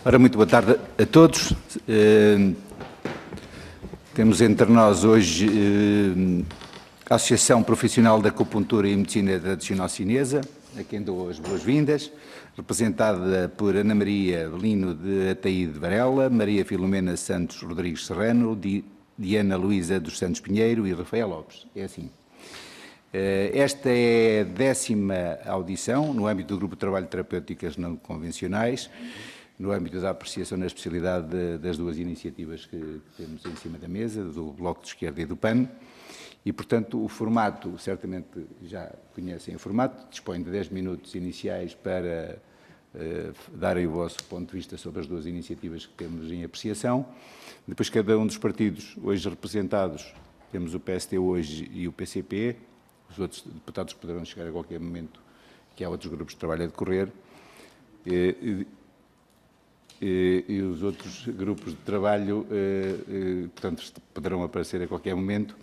Ora, muito boa tarde a todos. Temos entre nós hoje a Associação Profissional da Acupuntura e Medicina Tradicional Chinesa, a quem dou as boas-vindas, representada por Ana Maria Belino de Ataíde Varela, Maria Filomena Santos Rodrigues Serrano, Diana Luísa dos Santos Pinheiro e Rafael Lopes. É assim. Esta é a 10ª audição no âmbito do Grupo de Trabalho de Terapêuticas Não Convencionais, no âmbito da apreciação na especialidade das duas iniciativas que temos em cima da mesa, do Bloco de Esquerda e do PAN, e, portanto, o formato, certamente já conhecem o formato, dispõe de 10 minutos iniciais para darem o vosso ponto de vista sobre as duas iniciativas que temos em apreciação. Depois, cada um dos partidos hoje representados, temos o PST hoje e o PCP, os outros deputados poderão chegar a qualquer momento, que há outros grupos de trabalho a decorrer, e os outros grupos de trabalho, portanto, poderão aparecer a qualquer momento,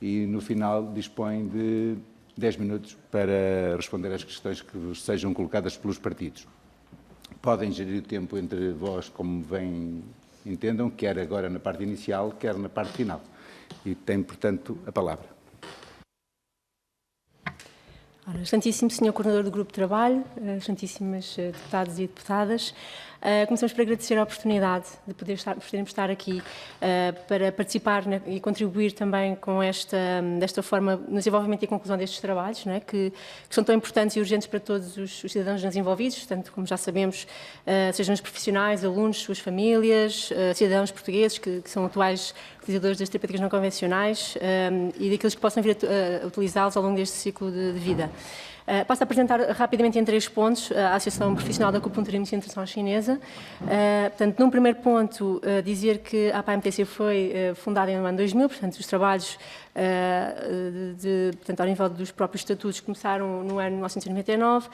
e no final dispõe de 10 minutos para responder às questões que vos sejam colocadas pelos partidos. Podem gerir o tempo entre vós como bem entendam, quer agora na parte inicial, quer na parte final. E tem, portanto, a palavra. Ora, excelentíssimo Sr. Coordenador do Grupo de Trabalho, excelentíssimas deputados e deputadas, começamos por agradecer a oportunidade de podermos estar aqui para participar e contribuir também com desta forma no desenvolvimento e conclusão destes trabalhos, não é? que são tão importantes e urgentes para todos os cidadãos envolvidos, tanto como já sabemos, sejam os profissionais, alunos, suas famílias, cidadãos portugueses que são atuais utilizadores das terapêuticas não convencionais e daqueles que possam vir a utilizá-los ao longo deste ciclo de vida. Passo a apresentar rapidamente em 3 pontos a Associação Profissional da Acupuntura e Medicina Tradicional Chinesa. Portanto, num primeiro ponto, dizer que a APA-MTC foi fundada no ano 2000, portanto, os trabalhos portanto, ao nível dos próprios estatutos começaram no ano 1999,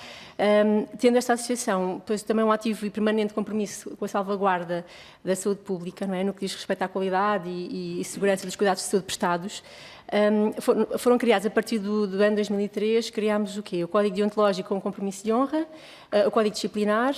tendo esta associação depois também um ativo e permanente compromisso com a salvaguarda da saúde pública, não é? No que diz respeito à qualidade e segurança dos cuidados de saúde prestados. Foram criados a partir do ano 2003, criámos o quê? O Código Deontológico com compromisso de honra, o Código Disciplinar,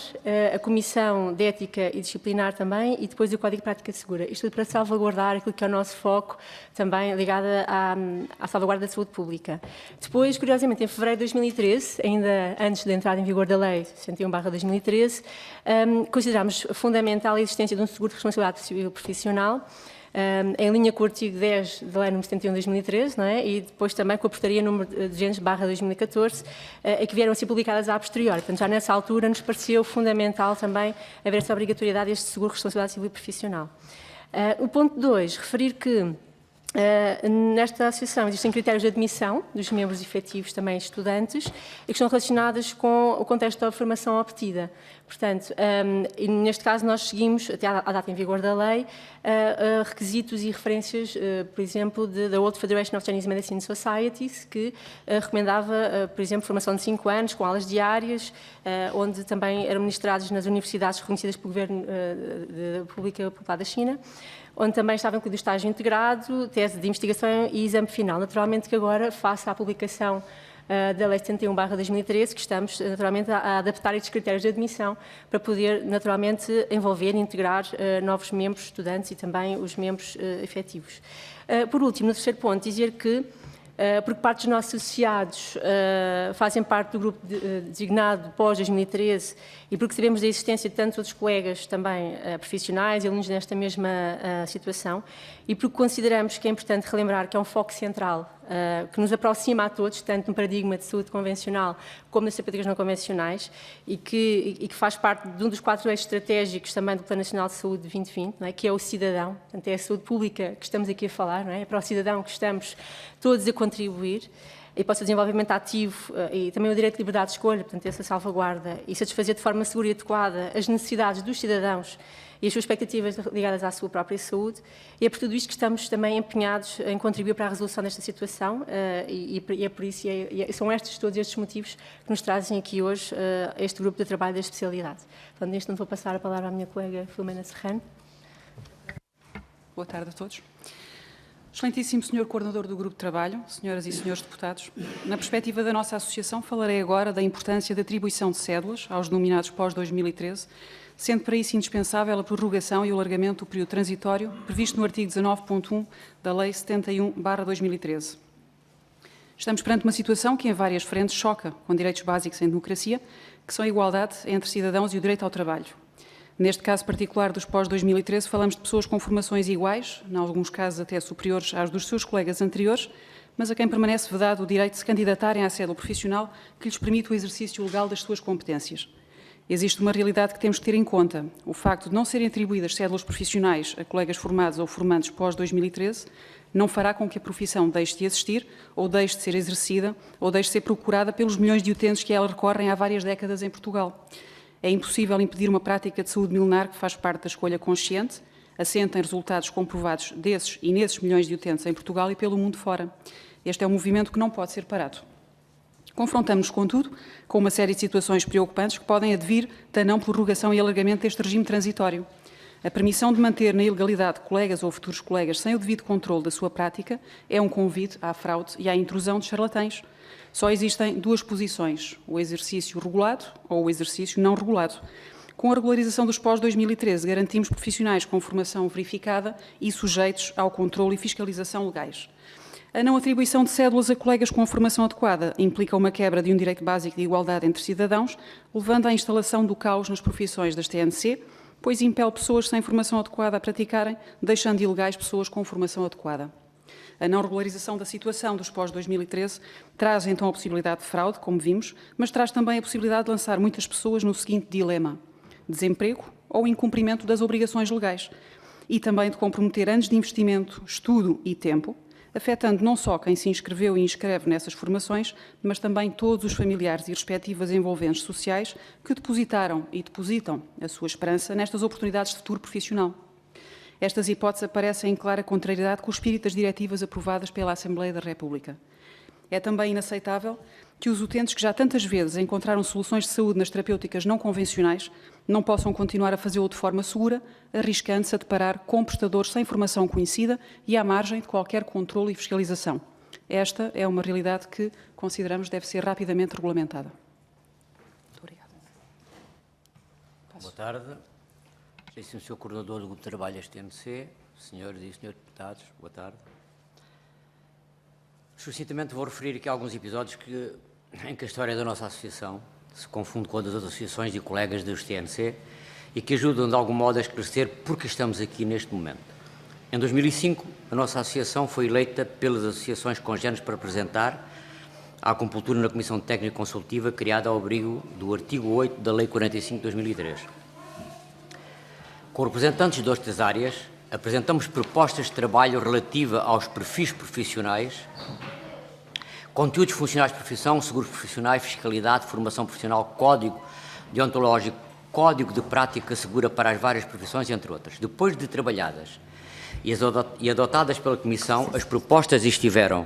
a Comissão de Ética e Disciplinar também, e depois o Código de Prática Segura. Isto tudo para salvaguardar aquilo que é o nosso foco, também ligado à salvaguarda da saúde pública. Depois, curiosamente, em fevereiro de 2013, ainda antes da entrada em vigor da Lei 61/2013, considerámos fundamental a existência de um seguro de responsabilidade civil profissional, em linha com o artigo 10 da Lei nº 71/2013, não é? E depois também com a portaria número 200/2014, que vieram a ser publicadas a posteriori. Portanto, já nessa altura nos pareceu fundamental também haver essa obrigatoriedade deste seguro de responsabilidade civil profissional. O ponto 2, referir que nesta associação existem critérios de admissão dos membros efetivos, também estudantes, e que estão relacionados com o contexto da formação obtida. Portanto, e neste caso nós seguimos, até à data em vigor da lei, requisitos e referências, por exemplo, da World Federation of Chinese Medicine Societies, que recomendava, por exemplo, formação de 5 anos, com aulas diárias, onde também eram ministrados nas universidades reconhecidas pelo Governo da República Popular da China, onde também estava incluído o estágio integrado, tese de investigação e exame final. Naturalmente que agora, face à publicação da Lei 71/2013, que estamos naturalmente a adaptar estes critérios de admissão para poder naturalmente envolver e integrar novos membros, estudantes e também os membros efetivos. Por último, no terceiro ponto, dizer que porque parte dos nossos associados fazem parte do grupo designado pós-2013 e porque sabemos da existência de tantos outros colegas também profissionais e alunos nesta mesma situação e porque consideramos que é importante relembrar que é um foco central que nos aproxima a todos, tanto no paradigma de saúde convencional como das terapêuticas não convencionais e que faz parte de um dos 4 eixos estratégicos também do Plano Nacional de Saúde de 2020, não é? Que é o cidadão, portanto é a saúde pública que estamos aqui a falar, não é? É para o cidadão que estamos todos a contribuir e para o seu desenvolvimento ativo e também o direito de liberdade de escolha, portanto essa salvaguarda e satisfazer de forma segura e adequada as necessidades dos cidadãos e as suas expectativas ligadas à sua própria saúde. E é por tudo isto que estamos também empenhados em contribuir para a resolução desta situação e é por isso, são todos estes motivos que nos trazem aqui hoje este grupo de trabalho da especialidade. Portanto, neste momento vou passar a palavra à minha colega Filomena Serrano. Boa tarde a todos. Excelentíssimo Sr. Coordenador do Grupo de Trabalho, senhoras e senhores deputados, na perspectiva da nossa associação, falarei agora da importância da atribuição de cédulas aos denominados pós-2013, sendo para isso indispensável a prorrogação e o alargamento do período transitório previsto no artigo 19.1 da Lei 71/2013. Estamos perante uma situação que, em várias frentes, choca com direitos básicos em democracia, que são a igualdade entre cidadãos e o direito ao trabalho. Neste caso particular dos pós-2013, falamos de pessoas com formações iguais, em alguns casos até superiores às dos seus colegas anteriores, mas a quem permanece vedado o direito de se candidatarem à cédula profissional que lhes permite o exercício legal das suas competências. Existe uma realidade que temos que ter em conta. O facto de não serem atribuídas cédulas profissionais a colegas formados ou formandos pós-2013 não fará com que a profissão deixe de existir, ou deixe de ser exercida, ou deixe de ser procurada pelos milhões de utentes que a ela recorrem há várias décadas em Portugal. É impossível impedir uma prática de saúde milenar que faz parte da escolha consciente, assenta em resultados comprovados desses e nesses milhões de utentes em Portugal e pelo mundo fora. Este é um movimento que não pode ser parado. Confrontamos-nos, contudo, com uma série de situações preocupantes que podem advir da não prorrogação e alargamento deste regime transitório. A permissão de manter na ilegalidade colegas ou futuros colegas sem o devido controle da sua prática é um convite à fraude e à intrusão de charlatães. Só existem duas posições, o exercício regulado ou o exercício não regulado. Com a regularização dos pós-2013, garantimos profissionais com formação verificada e sujeitos ao controle e fiscalização legais. A não atribuição de cédulas a colegas com a formação adequada implica uma quebra de um direito básico de igualdade entre cidadãos, levando à instalação do caos nas profissões das TNC, pois impele pessoas sem formação adequada a praticarem, deixando ilegais pessoas com formação adequada. A não regularização da situação dos pós-2013 traz então a possibilidade de fraude, como vimos, mas traz também a possibilidade de lançar muitas pessoas no seguinte dilema: desemprego ou incumprimento das obrigações legais, e também de comprometer anos de investimento, estudo e tempo, afetando não só quem se inscreveu e inscreve nessas formações, mas também todos os familiares e respectivas envolventes sociais que depositaram e depositam a sua esperança nestas oportunidades de futuro profissional. Estas hipóteses aparecem em clara contrariedade com o espírito das diretivas aprovadas pela Assembleia da República. É também inaceitável que os utentes que já tantas vezes encontraram soluções de saúde nas terapêuticas não convencionais não possam continuar a fazê-lo de forma segura, arriscando-se a deparar com prestadores sem formação conhecida e à margem de qualquer controle e fiscalização. Esta é uma realidade que consideramos deve ser rapidamente regulamentada. Muito obrigada. Boa tarde. Excelentíssimo Sr. Coordenador do Grupo de Trabalho STNC, senhores e senhores deputados, boa tarde. Sucintamente vou referir aqui alguns episódios em que a história da nossa associação se confunde com a das outras associações e colegas do STNC e que ajudam de algum modo a esclarecer porque estamos aqui neste momento. Em 2005, a nossa associação foi eleita pelas associações congêneres para representar a acupuntura na Comissão Técnica Consultiva criada ao abrigo do artigo 8 da Lei 45 de 2003. Com representantes de outras áreas, apresentamos propostas de trabalho relativa aos perfis profissionais, conteúdos funcionais de profissão, seguros profissionais, fiscalidade, formação profissional, código deontológico, código de prática segura para as várias profissões, entre outras. Depois de trabalhadas e adotadas pela Comissão, as propostas estiveram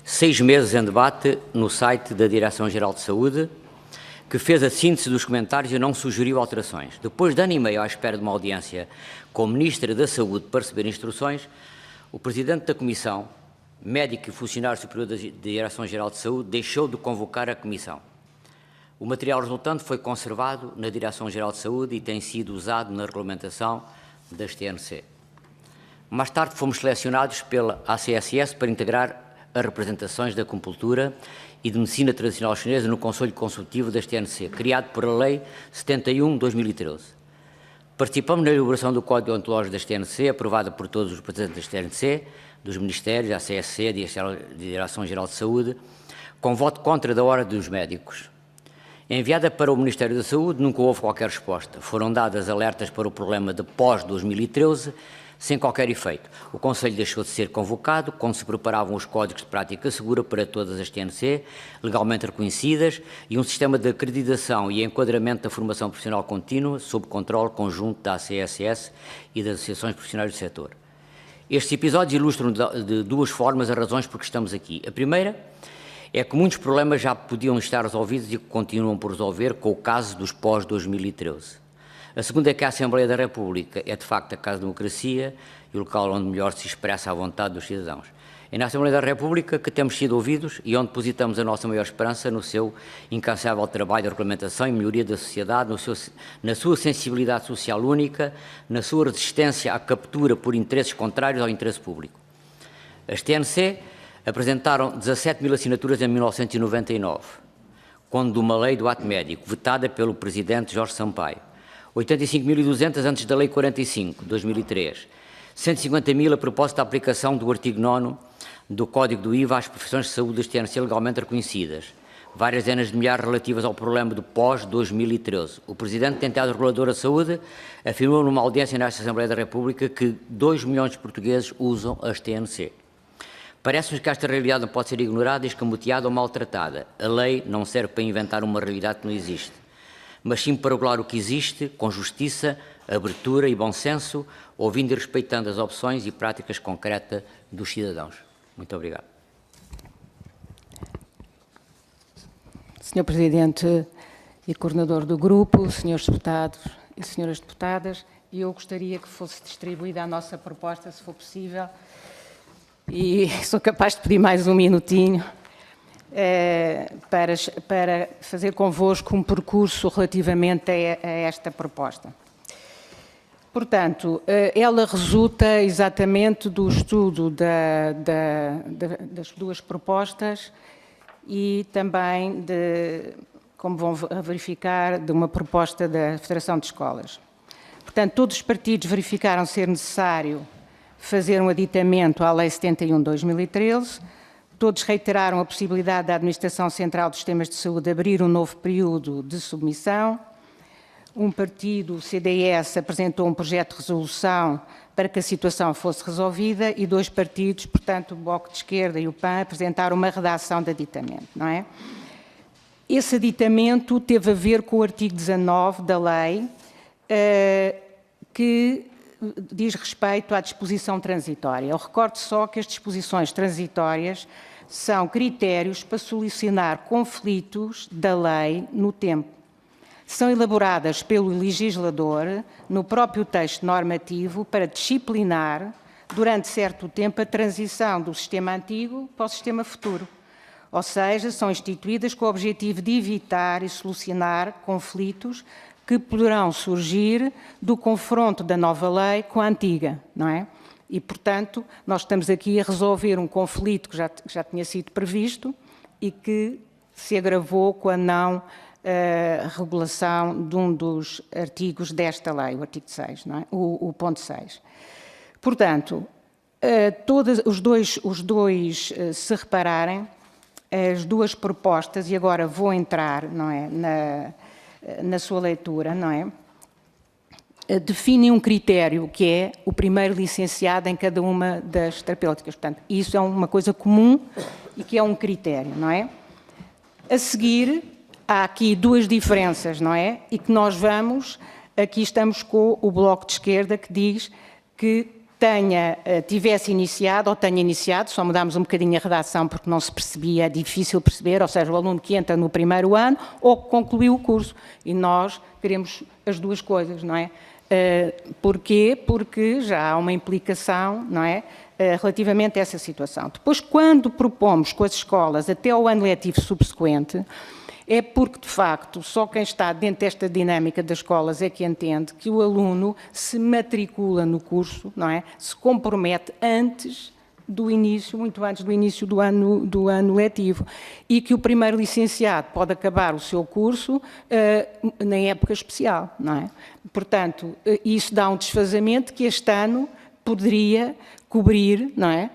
6 meses em debate no site da Direção-Geral de Saúde, que fez a síntese dos comentários e não sugeriu alterações. Depois de ano e meio à espera de uma audiência com o Ministro da Saúde para receber instruções, o Presidente da Comissão, médico e funcionário superior da Direção-Geral de Saúde, deixou de convocar a Comissão. O material resultante foi conservado na Direção-Geral de Saúde e tem sido usado na regulamentação das TNC. Mais tarde fomos selecionados pela ACSS para integrar as representações da acupuntura e de medicina tradicional chinesa no Conselho Consultivo das TNC, criado por a Lei 71/2013. Participamos na elaboração do Código Deontológico das TNC, aprovada por todos os representantes das TNC, dos Ministérios, da ACSC, da Direção-Geral de Saúde, com voto contra da Ordem dos Médicos. Enviada para o Ministério da Saúde, nunca houve qualquer resposta. Foram dadas alertas para o problema de pós-2013, sem qualquer efeito. O Conselho deixou de ser convocado quando se preparavam os códigos de prática segura para todas as TNC, legalmente reconhecidas, e um sistema de acreditação e enquadramento da formação profissional contínua, sob controle conjunto da ACSS e das associações profissionais do setor. Estes episódios ilustram de duas formas as razões por que estamos aqui. A primeira é que muitos problemas já podiam estar resolvidos e que continuam por resolver com o caso dos pós-2013. A segunda é que a Assembleia da República é, de facto, a casa da democracia e o local onde melhor se expressa a vontade dos cidadãos. É na Assembleia da República que temos sido ouvidos e onde depositamos a nossa maior esperança no seu incansável trabalho de regulamentação e melhoria da sociedade, na sua sensibilidade social única, na sua resistência à captura por interesses contrários ao interesse público. As TNC apresentaram 17 mil assinaturas em 1999, quando uma lei do ato médico, vetada pelo Presidente Jorge Sampaio, 85.200 antes da Lei 45, de 2003, 150 mil a propósito da aplicação do artigo 9º do Código do IVA às profissões de saúde das TNC legalmente reconhecidas, várias dezenas de milhares relativas ao problema do pós-2013. O Presidente, tentado regulador da saúde, afirmou numa audiência nesta Assembleia da República que 2 milhões de portugueses usam as TNC. Parece-nos que esta realidade não pode ser ignorada, escamoteada ou maltratada. A lei não serve para inventar uma realidade que não existe, mas sim para regular o que existe, com justiça, abertura e bom senso, ouvindo e respeitando as opções e práticas concretas dos cidadãos. Muito obrigado. Senhor Presidente e Coordenador do Grupo, senhores deputados e senhoras deputadas, eu gostaria que fosse distribuída a nossa proposta, se for possível, e sou capaz de pedir mais um minutinho para fazer convosco um percurso relativamente a esta proposta. Portanto, ela resulta exatamente do estudo das duas propostas e também, como vão verificar, de uma proposta da Federação de Escolas. Portanto, todos os partidos verificaram ser necessário fazer um aditamento à Lei 71 de 2013, todos reiteraram a possibilidade da Administração Central dos Sistemas de Saúde abrir um novo período de submissão. Um partido, o CDS, apresentou um projeto de resolução para que a situação fosse resolvida e 2 partidos, portanto, o Bloco de Esquerda e o PAN, apresentaram uma redação de aditamento, não é? Esse aditamento teve a ver com o artigo 19 da lei, que diz respeito à disposição transitória. Eu recordo só que as disposições transitórias são critérios para solucionar conflitos da lei no tempo. São elaboradas pelo legislador no próprio texto normativo para disciplinar, durante certo tempo, a transição do sistema antigo para o sistema futuro. Ou seja, são instituídas com o objetivo de evitar e solucionar conflitos que poderão surgir do confronto da nova lei com a antiga, não é? E, portanto, nós estamos aqui a resolver um conflito que já tinha sido previsto e que se agravou com a não regulação de um dos artigos desta lei, o artigo 6, não é? O ponto 6. Portanto, os dois, se repararem, as duas propostas, e agora vou entrar, não é, na sua leitura, não é? Definem um critério que é o primeiro licenciado em cada uma das terapêuticas. Portanto, isso é uma coisa comum e que é um critério, não é? A seguir, há aqui 2 diferenças, não é? E que nós aqui estamos com o Bloco de Esquerda que diz que tivesse iniciado ou tenha iniciado, só mudámos um bocadinho a redação porque não se percebia, é difícil perceber, ou seja, o aluno que entra no primeiro ano ou que concluiu o curso. E nós queremos as duas coisas, não é? Porquê? Porque já há uma implicação, não é? Relativamente a essa situação. Depois, quando propomos com as escolas até ao ano letivo subsequente, é porque, de facto, só quem está dentro desta dinâmica das escolas é que entende que o aluno se matricula no curso, não é? Se compromete muito antes do início do ano letivo, e que o primeiro licenciado pode acabar o seu curso na época especial, não é? Portanto, isso dá um desfazamento que este ano poderia cobrir, não é?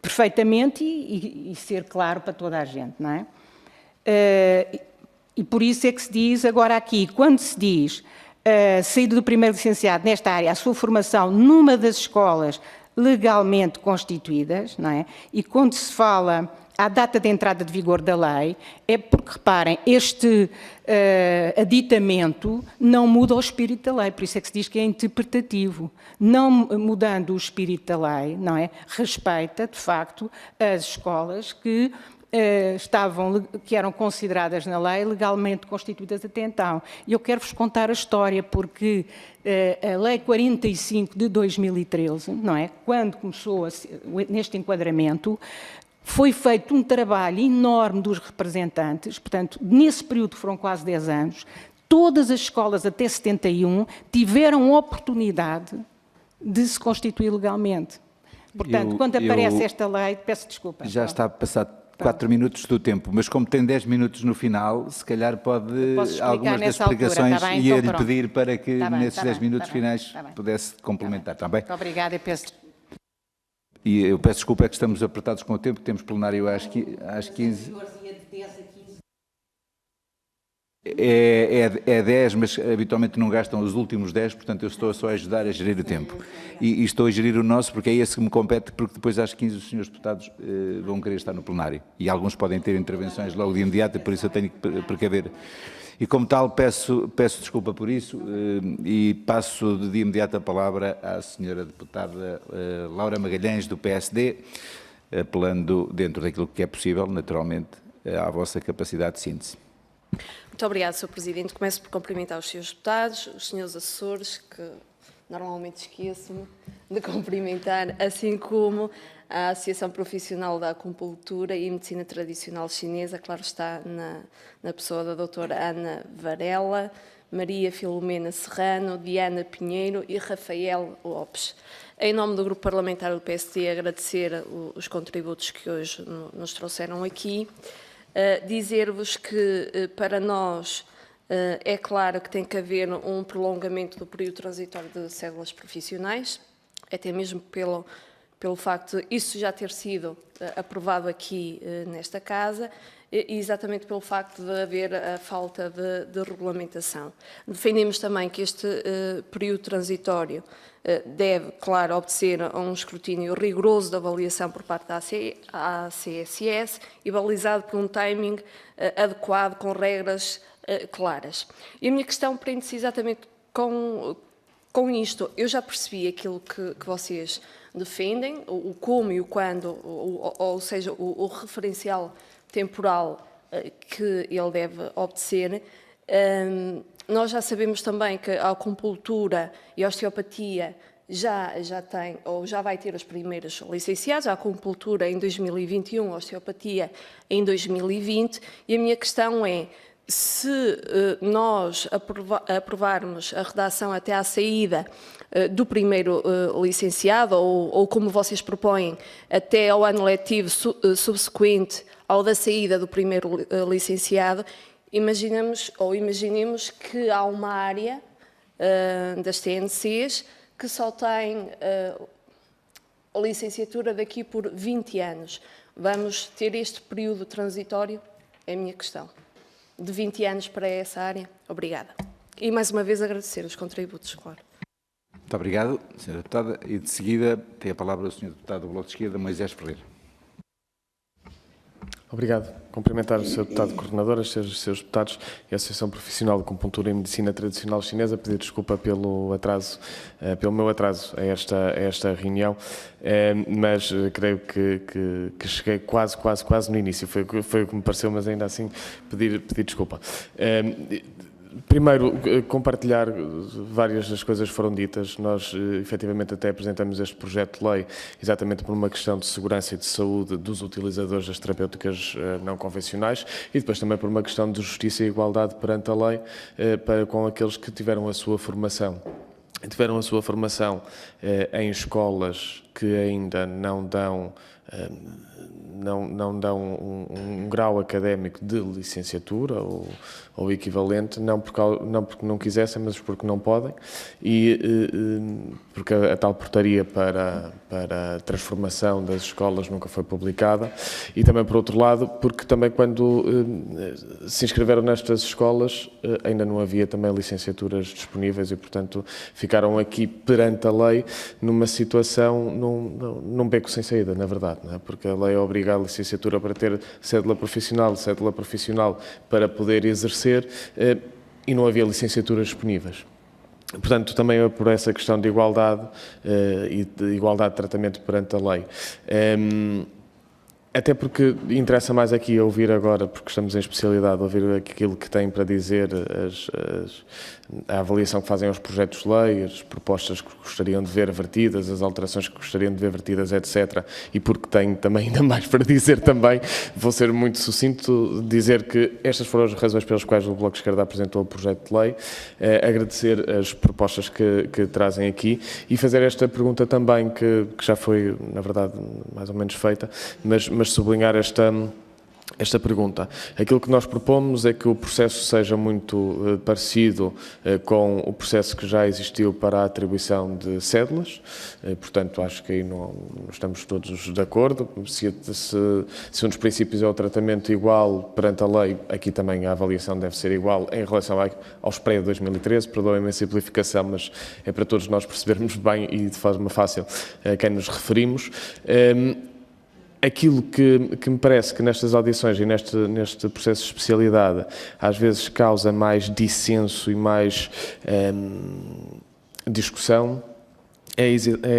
Perfeitamente e ser claro para toda a gente, não é? E por isso é que se diz agora aqui, quando se diz saída do primeiro licenciado nesta área, a sua formação numa das escolas legalmente constituídas, não é? E quando se fala à data de entrada de vigor da lei, é porque, reparem, este aditamento não muda o espírito da lei, por isso é que se diz que é interpretativo. Não mudando o espírito da lei, não é? Respeita, de facto, as escolas que que eram consideradas na lei legalmente constituídas até então. E eu quero-vos contar a história, porque a Lei 45 de 2013, não é? Quando começou neste enquadramento, foi feito um trabalho enorme dos representantes, portanto, nesse período que foram quase 10 anos, todas as escolas até 71 tiveram oportunidade de se constituir legalmente. Portanto, quando aparece esta lei, peço desculpa. Já está a passar 4 minutos do tempo, mas como tem 10 minutos no final, se calhar pode algumas das explicações altura, tá bem? ia-lhe Então, pedir para que nesses 10 minutos tá finais bem. pudesse complementar, está bem? Muito obrigada e peço desculpa. E eu peço desculpa, é que estamos apertados com o tempo, temos plenário às 15. É 10, mas habitualmente não gastam os últimos 10, portanto eu estou só a ajudar a gerir o tempo. E estou a gerir o nosso, porque é esse que me compete, porque depois às 15 os senhores deputados vão querer estar no plenário. E alguns podem ter intervenções logo de imediato, por isso eu tenho que precaver. E como tal, peço desculpa por isso e passo de imediato a palavra à senhora deputada Laura Magalhães, do PSD, apelando dentro daquilo que é possível, naturalmente, à vossa capacidade de síntese. Muito obrigada, Sr. Presidente. Começo por cumprimentar os senhores deputados, os senhores assessores, que normalmente esqueço-me de cumprimentar, assim como a Associação Profissional da Acupuntura e Medicina Tradicional Chinesa, claro está, na pessoa da doutora Ana Varela, Maria Filomena Serrano, Diana Pinheiro e Rafael Lopes. Em nome do Grupo Parlamentar do PSD, agradecer os contributos que hoje nos trouxeram aqui. Dizer-vos que, para nós, é claro que tem que haver um prolongamento do período transitório de cédulas profissionais, até mesmo pelo facto de isso já ter sido aprovado aqui nesta Casa, e exatamente pelo facto de haver a falta de regulamentação. Defendemos também que este período transitório deve, claro, obedecer a um escrutínio rigoroso de avaliação por parte da ACSS e balizado por um timing adequado, com regras claras. E a minha questão prende-se exatamente com isto. Eu já percebi aquilo que vocês defendem, o como e o quando, ou seja, o referencial temporal que ele deve obedecer. Nós já sabemos também que a acupuntura e a osteopatia já tem, ou já vai ter os primeiros licenciados, a acupuntura em 2021, a osteopatia em 2020, e a minha questão é, se nós aprovarmos a redação até à saída do primeiro licenciado, ou como vocês propõem, até ao ano letivo subsequente ao da saída do primeiro licenciado, imaginemos que há uma área das TNCs que só tem a licenciatura daqui por 20 anos. Vamos ter este período transitório? É a minha questão. De 20 anos para essa área? Obrigada. E mais uma vez agradecer os contributos, claro. Muito obrigado, Sra. Deputada. E de seguida tem a palavra o Sr. Deputado do Bloco de Esquerda, Moisés Ferreira. Obrigado. Cumprimentar o Sr. Deputado Coordenador, os seus deputados e a Associação Profissional de Acupuntura e Medicina Tradicional Chinesa, pedir desculpa pelo meu atraso a esta reunião, mas creio que cheguei quase no início, foi o que me pareceu, mas ainda assim pedir desculpa. Primeiro, compartilhar várias das coisas que foram ditas. Nós, efetivamente, até apresentamos este projeto de lei exatamente por uma questão de segurança e de saúde dos utilizadores das terapêuticas não convencionais e depois também por uma questão de justiça e igualdade perante a lei com aqueles que tiveram a sua formação. Em escolas que ainda não dão um grau académico de licenciatura ou equivalente, não porque não quisessem, mas porque não podem, e porque a tal portaria para a transformação das escolas nunca foi publicada, e também, por outro lado, porque também quando se inscreveram nestas escolas ainda não havia também licenciaturas disponíveis e, portanto, ficaram aqui perante a lei numa situação, num beco sem saída, na verdade, não é? Porque a lei obriga a licenciatura para ter cédula profissional para poder exercer e não havia licenciaturas disponíveis. Portanto, também é por essa questão de igualdade e de igualdade de tratamento perante a lei. Até porque interessa mais aqui ouvir agora, porque estamos em especialidade, ouvir aquilo que têm para dizer, a avaliação que fazem aos projetos de lei, as propostas que gostariam de ver vertidas, as alterações que gostariam de ver vertidas, etc. E porque tenho também ainda mais para dizer também, vou ser muito sucinto, dizer que estas foram as razões pelas quais o Bloco de Esquerda apresentou o projeto de lei, agradecer as propostas que trazem aqui e fazer esta pergunta também, que já foi, na verdade, mais ou menos feita, mas sublinhar esta pergunta. Aquilo que nós propomos é que o processo seja muito parecido com o processo que já existiu para a atribuição de cédulas, portanto, acho que aí não estamos todos de acordo. Se um dos princípios é o tratamento igual perante a lei, aqui também a avaliação deve ser igual em relação aos pré-2013, perdoem-me a simplificação, mas é para todos nós percebermos bem e de forma fácil a quem nos referimos. Aquilo que me parece que nestas audições e neste processo de especialidade às vezes causa mais dissenso e mais discussão é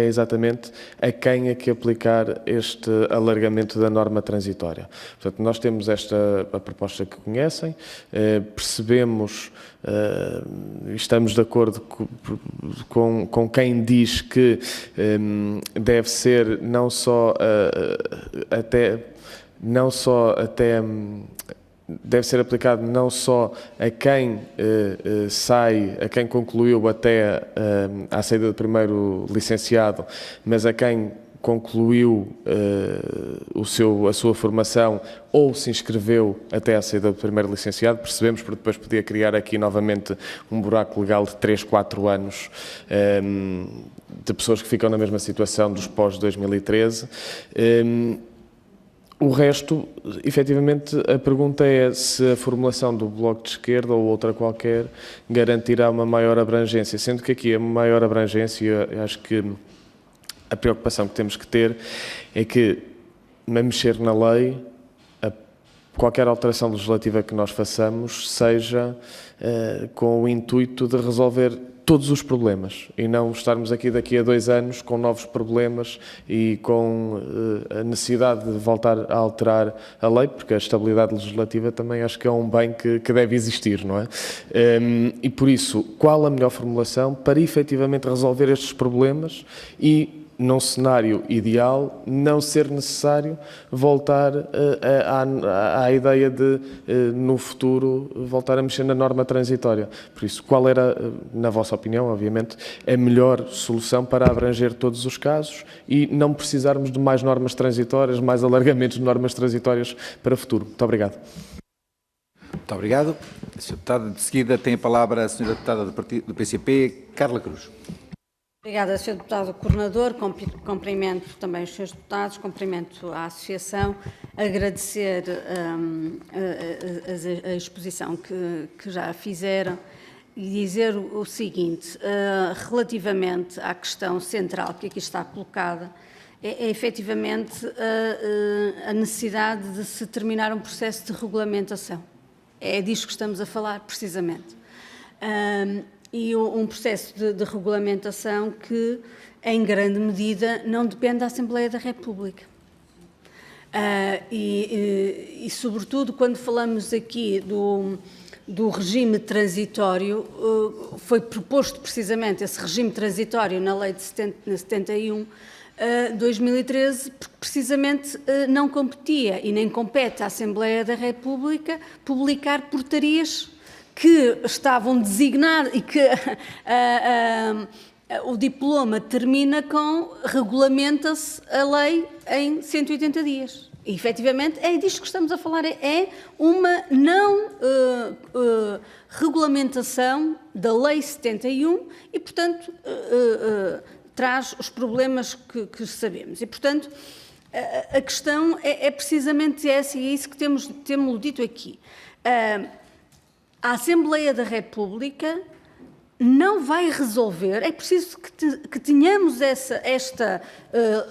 exatamente a quem é que aplicar este alargamento da norma transitória. Portanto, nós temos a proposta que conhecem, percebemos, estamos de acordo com quem diz que deve ser não só até deve ser aplicado não só a quem a quem concluiu até à saída do primeiro licenciado, mas a quem concluiu a sua formação ou se inscreveu até à saída do primeiro licenciado. Percebemos, porque depois podia criar aqui novamente um buraco legal de 3, 4 anos de pessoas que ficam na mesma situação dos pós-2013. O resto, efetivamente, a pergunta é se a formulação do Bloco de Esquerda ou outra qualquer garantirá uma maior abrangência, sendo que aqui a maior abrangência, acho que a preocupação que temos que ter é que, a mexer na lei, qualquer alteração legislativa que nós façamos seja com o intuito de resolver todos os problemas e não estarmos aqui daqui a 2 anos com novos problemas e com a necessidade de voltar a alterar a lei, porque a estabilidade legislativa também acho que é um bem que deve existir, não é? E por isso, qual a melhor formulação para efetivamente resolver estes problemas e, num cenário ideal, não ser necessário voltar à ideia de, no futuro, voltar a mexer na norma transitória. Por isso, qual era, na vossa opinião, obviamente, a melhor solução para abranger todos os casos e não precisarmos de mais normas transitórias, mais alargamentos de normas transitórias para o futuro? Muito obrigado. Muito obrigado. Sr. Deputado, de seguida tem a palavra a Sra. Deputada do PCP, Carla Cruz. Obrigada, Sr. Deputado Coordenador. Cumprimento também os Srs. Deputados, cumprimento a Associação, agradecer a exposição que já fizeram e dizer o seguinte, relativamente à questão central que aqui está colocada, é efetivamente a necessidade de se terminar um processo de regulamentação. É disso que estamos a falar, precisamente. E um processo de regulamentação que, em grande medida, não depende da Assembleia da República. Sobretudo, quando falamos aqui do regime transitório, foi proposto precisamente esse regime transitório na Lei de 71, 2013, porque precisamente não competia e nem compete à Assembleia da República publicar portarias que estavam designadas e que o diploma termina com regulamenta-se a lei em 180 dias. E, efetivamente, é disto que estamos a falar, é uma não regulamentação da Lei 71 e, portanto, traz os problemas que sabemos. E, portanto, a questão é precisamente essa, e é isso que temos dito aqui. A Assembleia da República não vai resolver, é preciso que tenhamos esta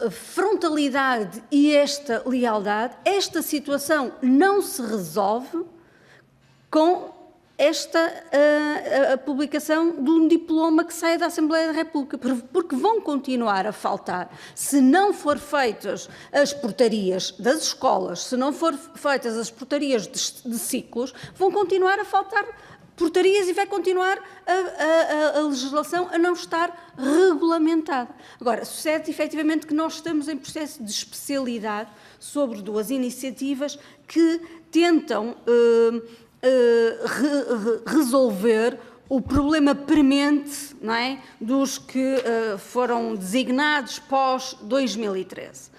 frontalidade e esta lealdade. Esta situação não se resolve com a publicação de um diploma que saia da Assembleia da República, porque vão continuar a faltar, se não for feitas as portarias das escolas, se não for feitas as portarias de ciclos, vão continuar a faltar portarias e vai continuar a legislação a não estar regulamentada. Agora, sucede efetivamente que nós estamos em processo de especialidade sobre 2 iniciativas que tentam resolver o problema premente, não é, dos que foram designados pós-2013.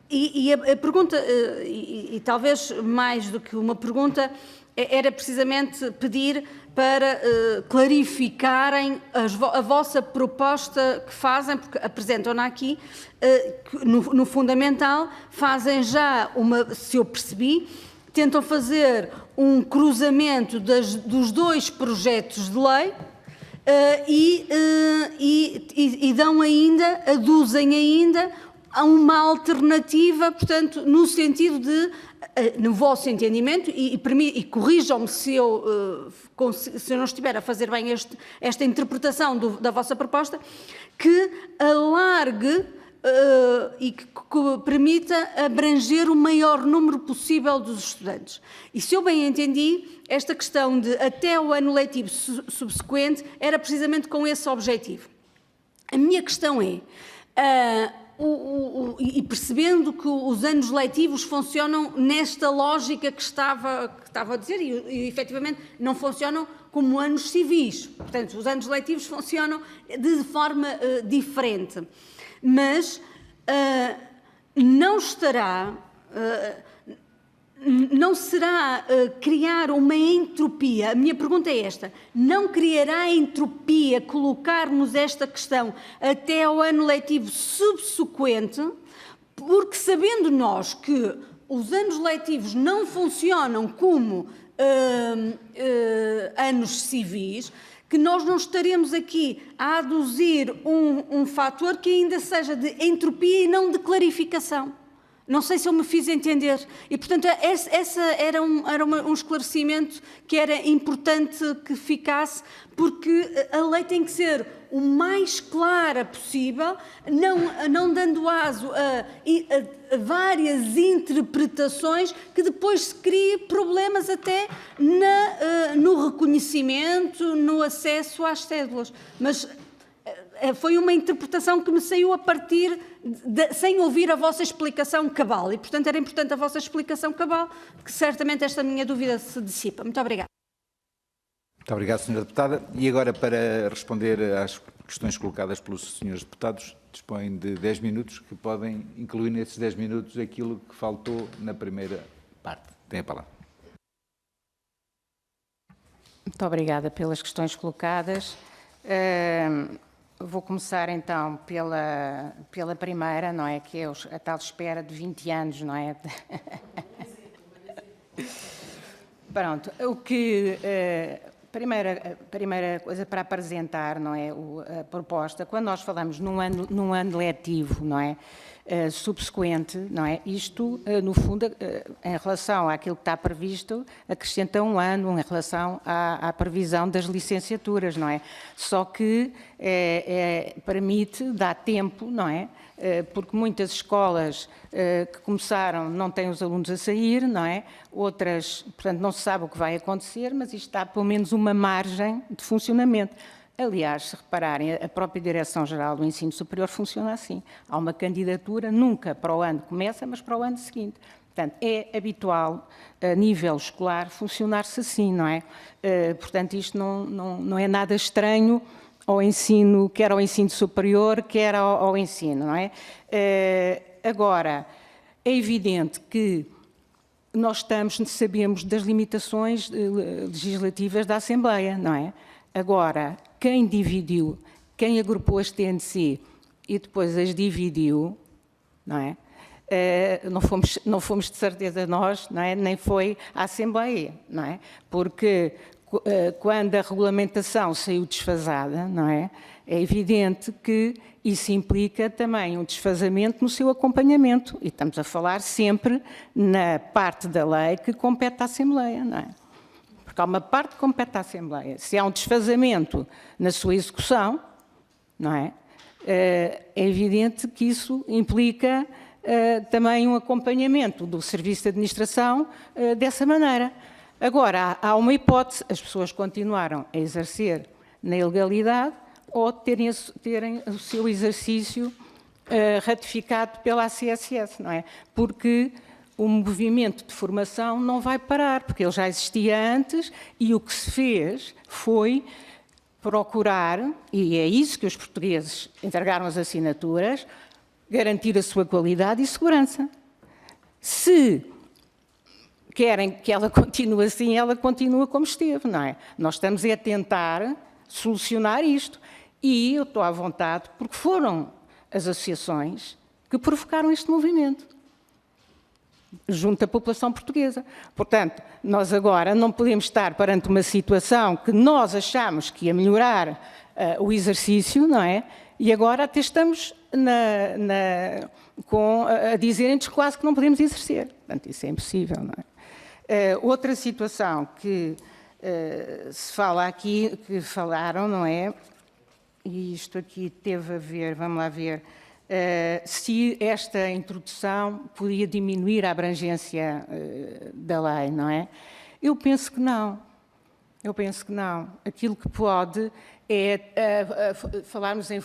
E a pergunta, e talvez mais do que uma pergunta, era precisamente pedir para clarificarem a vossa proposta que fazem, porque apresentam-na aqui, no fundamental, fazem já se eu percebi, tentam fazer um cruzamento dos 2 projetos de lei e dão ainda, aduzem ainda a uma alternativa, portanto, no sentido de, no vosso entendimento, e corrijam-me se eu não estiver a fazer bem esta interpretação da vossa proposta, que alargue e que permita abranger o maior número possível dos estudantes. E se eu bem entendi, esta questão de até o ano letivo subsequente era precisamente com esse objetivo. A minha questão é, e percebendo que os anos letivos funcionam nesta lógica que estava a dizer, e efetivamente não funcionam como anos civis, portanto, os anos letivos funcionam de forma diferente. Mas não será criar uma entropia, a minha pergunta é esta, não criará entropia colocarmos esta questão até ao ano letivo subsequente, porque sabendo nós que os anos letivos não funcionam como anos civis, que nós não estaremos aqui a aduzir um fator que ainda seja de entropia e não de clarificação. Não sei se eu me fiz entender. E, portanto, essa era um esclarecimento que era importante que ficasse, porque a lei tem que ser o mais clara possível, não dando aso a várias interpretações que depois se criem problemas até no reconhecimento, no acesso às cédulas. Mas foi uma interpretação que me saiu a partir sem ouvir a vossa explicação cabal e, portanto, era importante a vossa explicação cabal, que certamente esta minha dúvida se dissipa. Muito obrigada. Muito obrigado, Sra. Deputada. E agora, para responder às questões colocadas pelos Srs. Deputados, dispõem de 10 minutos, que podem incluir nesses 10 minutos aquilo que faltou na primeira parte. Tem a palavra. Muito obrigada pelas questões colocadas. Vou começar então pela primeira, não é? Que é a tal espera de 20 anos, não é? Pronto, primeira coisa para apresentar, não é? A proposta, quando nós falamos num ano letivo, não é? Subsequente, não é? Isto, no fundo, em relação àquilo que está previsto, acrescenta um ano em relação à previsão das licenciaturas, não é? Só que permite, dá tempo, não é? Porque muitas escolas que começaram não têm os alunos a sair, não é? Outras, portanto, não se sabe o que vai acontecer, mas isto dá pelo menos uma margem de funcionamento. Aliás, se repararem, a própria Direção-Geral do Ensino Superior funciona assim. Há uma candidatura, nunca para o ano que começa, mas para o ano seguinte. Portanto, é habitual, a nível escolar, funcionar-se assim, não é? Portanto, isto não é nada estranho ao ensino, quer ao ensino superior, quer ao ensino, não é? Agora, é evidente que nós sabemos das limitações legislativas da Assembleia, não é? Agora, quem dividiu, quem agrupou as TNC e depois as dividiu, não é? Não fomos de certeza nós, não é? Nem foi a Assembleia, não é? Porque quando a regulamentação saiu desfasada, não é? É evidente que isso implica também um desfazamento no seu acompanhamento. E estamos a falar sempre na parte da lei que compete à Assembleia, não é? porque há uma parte que compete à Assembleia. Se há um desfazamento na sua execução, não é? É evidente que isso implica também um acompanhamento do Serviço de Administração dessa maneira. Agora, há uma hipótese, as pessoas continuaram a exercer na ilegalidade ou terem o seu exercício ratificado pela ACSS, não é? Porque o movimento de formação não vai parar, porque ele já existia antes e o que se fez foi procurar, e é isso que os portugueses entregaram as assinaturas, garantir a sua qualidade e segurança. Se querem que ela continue assim, ela continua como esteve, não é? Nós estamos a tentar solucionar isto. E eu estou à vontade, porque foram as associações que provocaram este movimento junto à população portuguesa. Portanto, nós agora não podemos estar perante uma situação que nós achamos que ia melhorar o exercício, não é? E agora até estamos a dizerem-nos quase que não podemos exercer. Portanto, isso é impossível, não é? Outra situação que se fala aqui, que falaram, não é? E isto aqui teve a ver, vamos lá ver, se esta introdução podia diminuir a abrangência da lei, não é? Eu penso que não. Eu penso que não. Aquilo que pode é falarmos em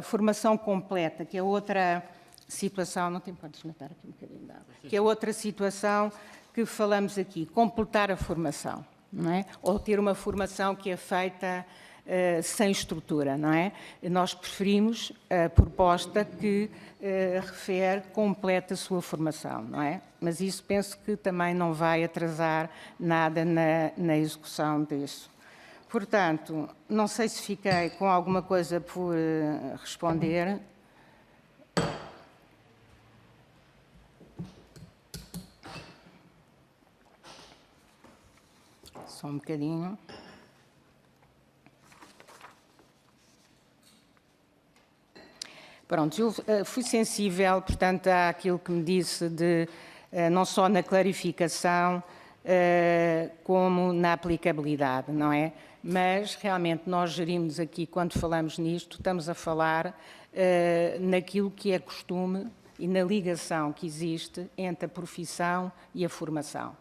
formação completa, que é outra situação, não tem, podes matar aqui um bocadinho de água, que é outra situação que falamos aqui, completar a formação, não é? Ou ter uma formação que é feita sem estrutura, não é? Nós preferimos a proposta que refere completa a sua formação, não é? Mas isso penso que também não vai atrasar nada na execução disso. Portanto, não sei se fiquei com alguma coisa por responder. Só um bocadinho. Pronto, eu fui sensível, portanto, àquilo que me disse de não só na clarificação como na aplicabilidade, não é? Mas, realmente, nós gerimos aqui, quando falamos nisto, estamos a falar naquilo que é costume e na ligação que existe entre a profissão e a formação.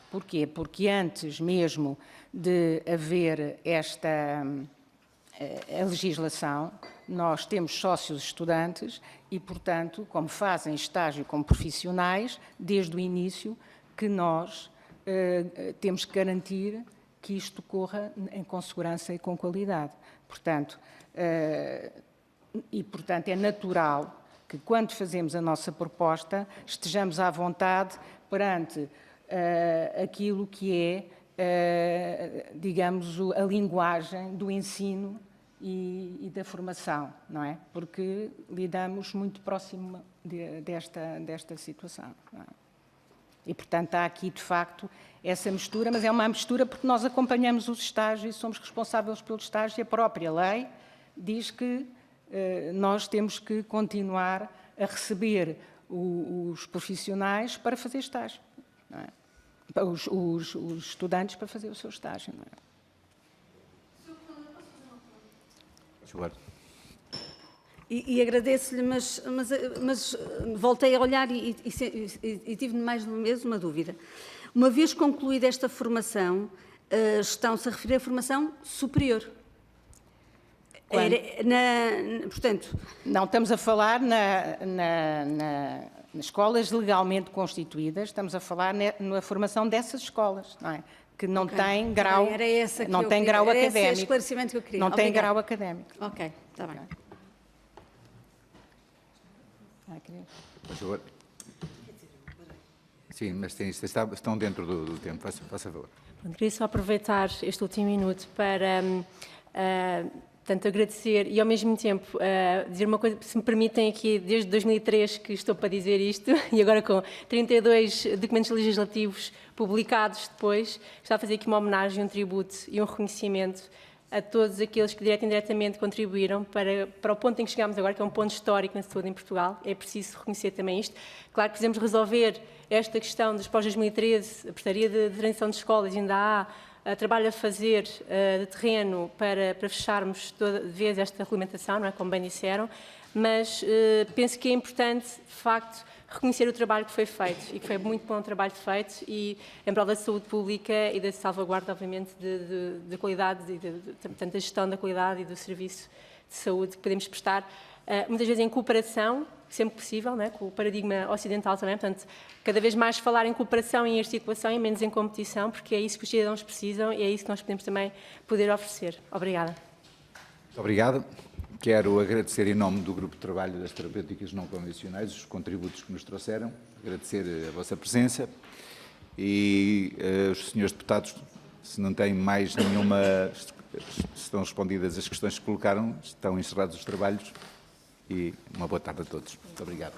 Porquê? Porque antes mesmo de haver esta a legislação, nós temos sócios estudantes e, portanto, como fazem estágio como profissionais, desde o início que nós temos que garantir que isto corra com segurança e com qualidade. Portanto, portanto, é natural que, quando fazemos a nossa proposta, estejamos à vontade perante aquilo que é, digamos, a linguagem do ensino e da formação, não é? Porque lidamos muito próximo desta situação, não é? E, portanto, há aqui, de facto, essa mistura, mas é uma mistura porque nós acompanhamos os estágios e somos responsáveis pelo estágio e a própria lei diz que nós temos que continuar a receber os profissionais para fazer estágio, não é? Os estudantes para fazer o seu estágio, não é? E agradeço-lhe, mas voltei a olhar e tive mais uma vez uma dúvida. Uma vez concluída esta formação, estão-se a referir à formação superior. Portanto, não, estamos a falar nas escolas legalmente constituídas, estamos a falar na formação dessas escolas, não é? Que não têm grau, não tem grau académico. Era esse o esclarecimento que eu queria. Não tem grau académico. Ok, está bem. Sim, mas estão dentro do tempo, faça favor. Queria só aproveitar este último minuto para tanto agradecer e, ao mesmo tempo, dizer uma coisa, se me permitem aqui, desde 2003 que estou para dizer isto, e agora com 32 documentos legislativos publicados depois, está a fazer aqui uma homenagem, um tributo e um reconhecimento a todos aqueles que direto e indiretamente contribuíram para o ponto em que chegámos agora, que é um ponto histórico na saúde em Portugal. É preciso reconhecer também isto. Claro que precisamos resolver esta questão dos pós-2013, a portaria de transição de escolas, ainda há trabalho a fazer de terreno para fecharmos de vez esta regulamentação, não é? Como bem disseram, mas penso que é importante, de facto, reconhecer o trabalho que foi feito e que foi muito bom trabalho feito e em prol da saúde pública e da salvaguarda, obviamente, de qualidade, portanto, da gestão da qualidade e do serviço de saúde que podemos prestar, muitas vezes em cooperação, sempre possível, não é? Com o paradigma ocidental também, portanto, cada vez mais falar em cooperação e em articulação e menos em competição, porque é isso que os cidadãos precisam e é isso que nós podemos também poder oferecer. Obrigada. Muito obrigado. Quero agradecer em nome do Grupo de Trabalho das Terapêuticas Não Convencionais os contributos que nos trouxeram, agradecer a vossa presença e os senhores deputados, se não têm mais nenhuma, estão respondidas as questões que colocaram, estão encerrados os trabalhos e uma boa tarde a todos. Muito obrigado.